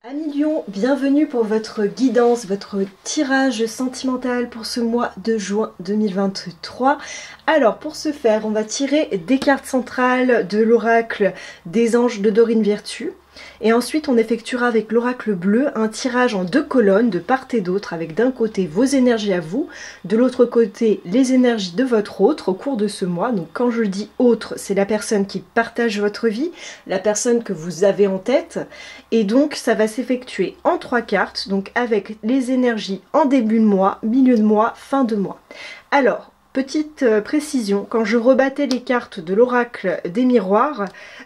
Amis Lion, bienvenue pour votre guidance, votre tirage sentimental pour ce mois de juin 2023. Alors pour ce faire, on va tirer des cartes centrales de l'oracle des anges de Dorine Virtue. Et ensuite on effectuera avec l'oracle bleu un tirage en 2 colonnes de part et d'autre avec d'un côté vos énergies à vous, de l'autre côté les énergies de votre autre au cours de ce mois. Donc quand je dis autre, c'est la personne qui partage votre vie, la personne que vous avez en tête. Et donc ça va s'effectuer en 3 cartes, donc avec les énergies en début de mois, milieu de mois, fin de mois. Alors, petite précision, quand je rebattais les cartes de l'oracle des miroirs,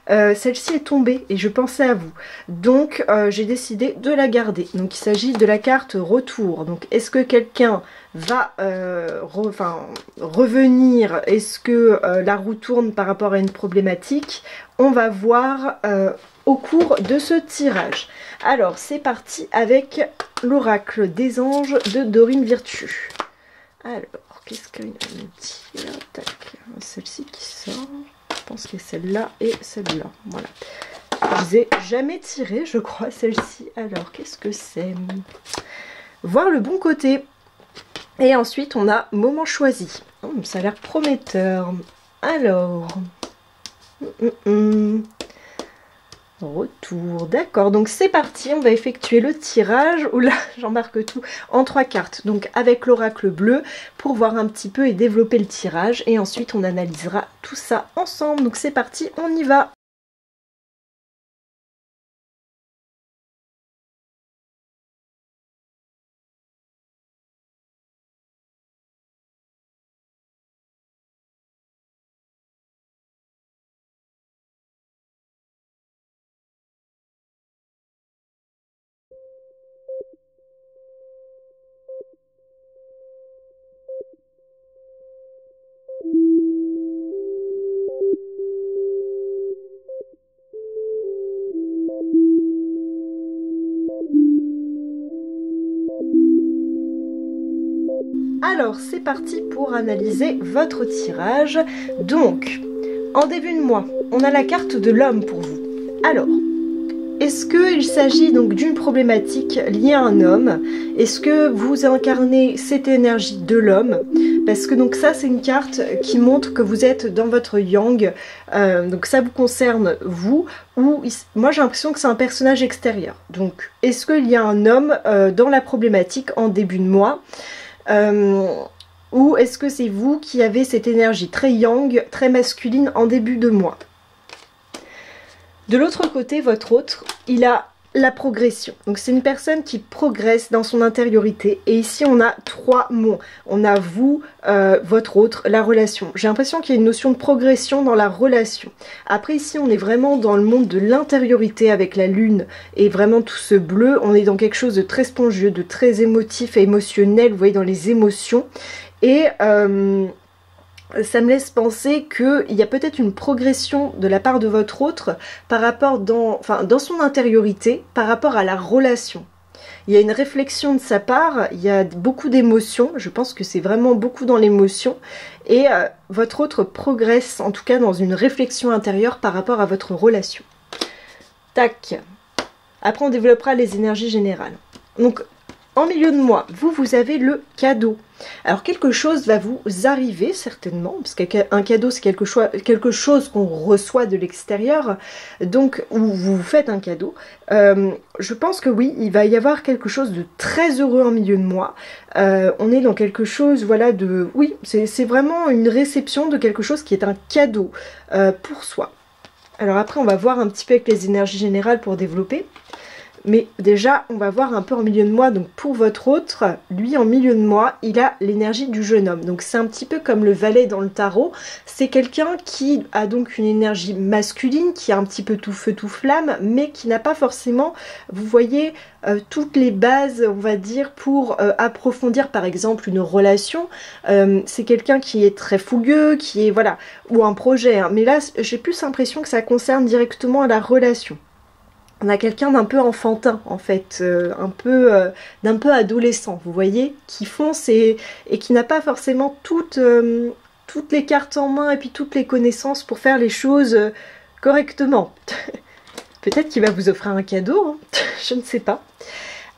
celle-ci est tombée et je pensais à vous. Donc j'ai décidé de la garder. Donc il s'agit de la carte retour. Donc est-ce que quelqu'un va revenir? Est-ce que la roue tourne par rapport à une problématique? On va voir au cours de ce tirage. Alors c'est parti avec l'oracle des anges de Dorine Virtue. Alors, qu'est-ce qu'il me dit? Tac, celle-ci qui sort. Je pense qu'il y a celle-là et celle-là. Voilà. Je vous ai jamais tiré, je crois, celle-ci. Alors, qu'est-ce que c'est? Voir le bon côté. Et ensuite, on a moment choisi. Oh, ça a l'air prometteur. Alors. Retour, d'accord, donc c'est parti, on va effectuer le tirage, oula, j'en marque tout, en 3 cartes, donc avec l'oracle bleu, pour voir un petit peu et développer le tirage, et ensuite on analysera tout ça ensemble, donc c'est parti, on y va. Alors c'est parti pour analyser votre tirage. Donc, en début de mois, on a la carte de l'homme pour vous. Alors, est-ce qu'il s'agit donc d'une problématique liée à un homme? Est-ce que vous incarnez cette énergie de l'homme? Parce que donc ça c'est une carte qui montre que vous êtes dans votre yang, donc ça vous concerne vous, ou moi j'ai l'impression que c'est un personnage extérieur. Donc est-ce qu'il y a un homme dans la problématique en début de mois? Ou est-ce que c'est vous qui avez cette énergie très yang, très masculine en début de mois? De l'autre côté, votre autre, il a la progression. Donc c'est une personne qui progresse dans son intériorité. Et ici, on a 3 mots. On a vous, votre autre, la relation. J'ai l'impression qu'il y a une notion de progression dans la relation. Après, ici, on est vraiment dans le monde de l'intériorité avec la lune et vraiment tout ce bleu. On est dans quelque chose de très spongieux, de très émotif et émotionnel. Vous voyez, dans les émotions. Et ça me laisse penser qu'il y a peut-être une progression de la part de votre autre par rapport dans son intériorité, par rapport à la relation. Il y a une réflexion de sa part, il y a beaucoup d'émotions, je pense que c'est vraiment beaucoup dans l'émotion, et votre autre progresse, en tout cas dans une réflexion intérieure par rapport à votre relation. Tac. Après on développera les énergies générales. Donc, en milieu de mois, vous avez le cadeau. Alors quelque chose va vous arriver certainement, parce qu'un cadeau c'est quelque chose qu'on reçoit de l'extérieur, donc où vous faites un cadeau. Je pense que oui, il va y avoir quelque chose de très heureux en milieu de mois. On est dans quelque chose, voilà, de... Oui, c'est vraiment une réception de quelque chose qui est un cadeau pour soi. Alors après on va voir un petit peu avec les énergies générales pour développer. Mais déjà, on va voir un peu en milieu de mois. Donc pour votre autre, lui en milieu de mois, il a l'énergie du jeune homme. Donc c'est un petit peu comme le valet dans le tarot. C'est quelqu'un qui a donc une énergie masculine, qui a un petit peu tout feu, tout flamme, mais qui n'a pas forcément, vous voyez, toutes les bases, on va dire, pour approfondir par exemple une relation. C'est quelqu'un qui est très fougueux, qui est, voilà, ou un projet. Hein. Mais là, j'ai plus l'impression que ça concerne directement la relation. On a quelqu'un d'un peu enfantin en fait, d'un peu adolescent, vous voyez, qui fonce et qui n'a pas forcément toutes les cartes en main et puis toutes les connaissances pour faire les choses correctement. Peut-être qu'il va vous offrir un cadeau, hein. je ne sais pas.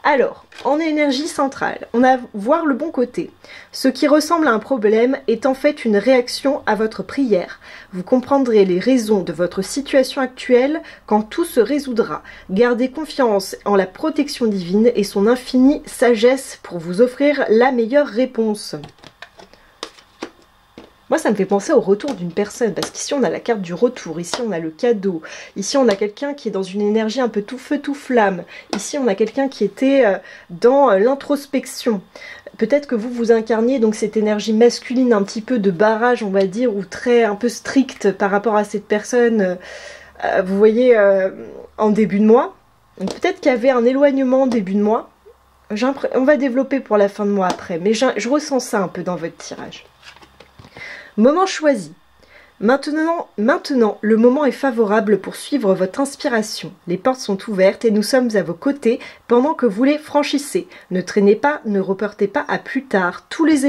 Alors, en énergie centrale, on a voir le bon côté. Ce qui ressemble à un problème est en fait une réaction à votre prière. Vous comprendrez les raisons de votre situation actuelle quand tout se résoudra. Gardez confiance en la protection divine et son infinie sagesse pour vous offrir la meilleure réponse. Moi, ça me fait penser au retour d'une personne, parce qu'ici, on a la carte du retour, ici, on a le cadeau, ici, on a quelqu'un qui est dans une énergie un peu tout feu, tout flamme, ici, on a quelqu'un qui était dans l'introspection. Peut-être que vous incarniez donc cette énergie masculine, un petit peu de barrage, on va dire, ou très, un peu stricte par rapport à cette personne, vous voyez, en début de mois. Donc peut-être qu'il y avait un éloignement en début de mois. On va développer pour la fin de mois après, mais je ressens ça un peu dans votre tirage. Moment choisi. Maintenant, le moment est favorable pour suivre votre inspiration. Les portes sont ouvertes et nous sommes à vos côtés pendant que vous les franchissez. Ne traînez pas, ne reportez pas à plus tard. Tous les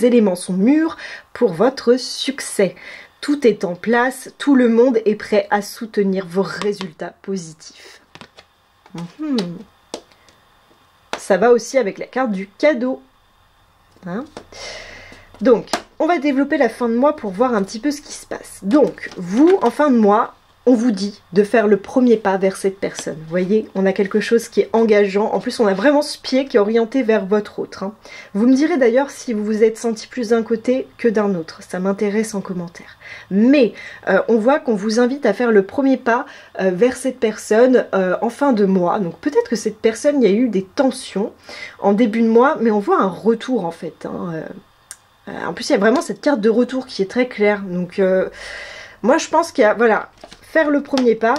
éléments sont mûrs pour votre succès. Tout est en place, tout le monde est prêt à soutenir vos résultats positifs. Ça va aussi avec la carte du cadeau. Hein? Donc, on va développer la fin de mois pour voir un petit peu ce qui se passe. Donc, vous, en fin de mois, on vous dit de faire le premier pas vers cette personne. Vous voyez, on a quelque chose qui est engageant. En plus, on a vraiment ce pied qui est orienté vers votre autre. Hein. Vous me direz d'ailleurs si vous vous êtes senti plus d'un côté que d'un autre. Ça m'intéresse en commentaire. Mais, on voit qu'on vous invite à faire le premier pas vers cette personne en fin de mois. Donc, peut-être que cette personne, il y a eu des tensions en début de mois, mais on voit un retour en fait. Hein, en plus, il y a vraiment cette carte de retour qui est très claire. Donc, moi, je pense qu'il y a, voilà, faire le premier pas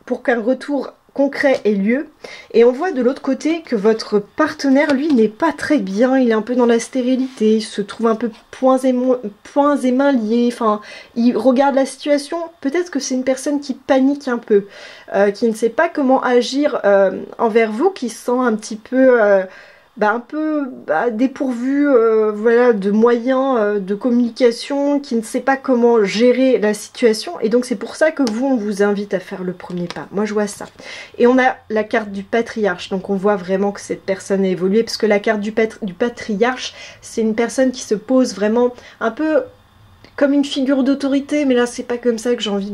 pour qu'un retour concret ait lieu. Et on voit de l'autre côté que votre partenaire, lui, n'est pas très bien. Il est un peu dans la stérilité. Il se trouve un peu poings et mains liés. Enfin, il regarde la situation. Peut-être que c'est une personne qui panique un peu, qui ne sait pas comment agir envers vous, qui se sent un petit peu... un peu dépourvu voilà, de moyens de communication, qui ne sait pas comment gérer la situation. Et donc c'est pour ça que vous, on vous invite à faire le premier pas. Moi je vois ça. Et on a la carte du patriarche. Donc on voit vraiment que cette personne a évolué, parce que la carte du patriarche, c'est une personne qui se pose vraiment un peu... comme une figure d'autorité, mais là c'est pas comme ça que j'ai envie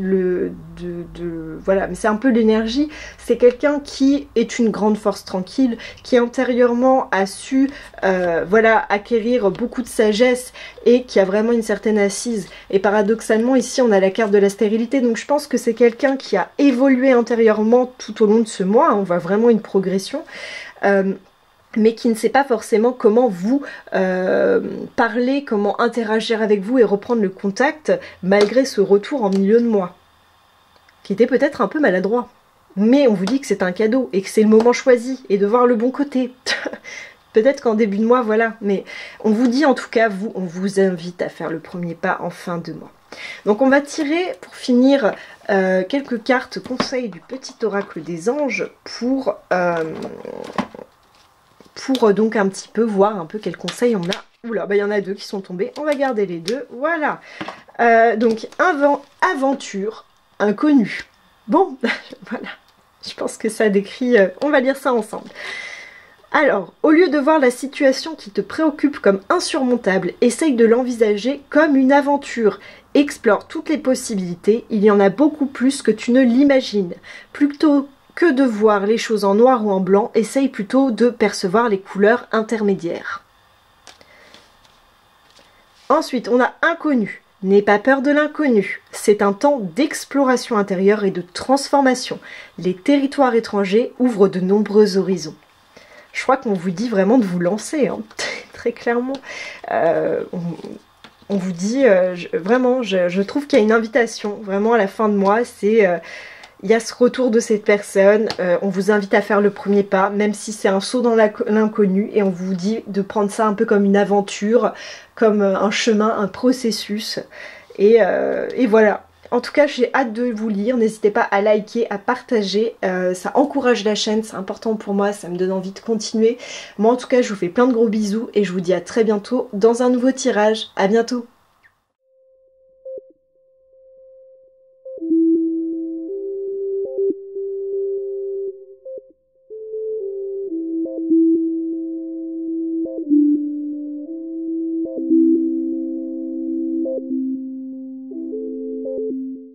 voilà, mais c'est un peu l'énergie. C'est quelqu'un qui est une grande force tranquille, qui antérieurement a su voilà, acquérir beaucoup de sagesse et qui a vraiment une certaine assise. Et paradoxalement ici on a la carte de la stérilité, donc je pense que c'est quelqu'un qui a évolué intérieurement tout au long de ce mois. On voit vraiment une progression. Mais qui ne sait pas forcément comment vous parler, comment interagir avec vous et reprendre le contact malgré ce retour en milieu de mois, qui était peut-être un peu maladroit. Mais on vous dit que c'est un cadeau et que c'est le moment choisi et de voir le bon côté. Peut-être qu'en début de mois, voilà, mais on vous dit en tout cas, on vous invite à faire le premier pas en fin de mois. Donc on va tirer pour finir quelques cartes conseils du petit oracle des anges pour donc un petit peu voir un peu quels conseils on a. Oula, il y en a deux qui sont tombés, on va garder les deux, voilà. Donc, aventure, inconnu. Bon, voilà, je pense que ça décrit, on va lire ça ensemble. Alors, au lieu de voir la situation qui te préoccupe comme insurmontable, essaye de l'envisager comme une aventure. Explore toutes les possibilités, il y en a beaucoup plus que tu ne l'imagines. Plutôt que de voir les choses en noir ou en blanc, essaye plutôt de percevoir les couleurs intermédiaires. Ensuite, on a inconnu. N'aie pas peur de l'inconnu. C'est un temps d'exploration intérieure et de transformation. Les territoires étrangers ouvrent de nombreux horizons. Je crois qu'on vous dit vraiment de vous lancer, hein, très clairement. On vous dit, vraiment, je trouve qu'il y a une invitation, vraiment à la fin de mois, c'est... il y a ce retour de cette personne, on vous invite à faire le premier pas, même si c'est un saut dans l'inconnu, et on vous dit de prendre ça un peu comme une aventure, comme un chemin, un processus, et voilà. En tout cas, j'ai hâte de vous lire, n'hésitez pas à liker, à partager, ça encourage la chaîne, c'est important pour moi, ça me donne envie de continuer. Moi en tout cas, je vous fais plein de gros bisous, et je vous dis à très bientôt dans un nouveau tirage, à bientôt.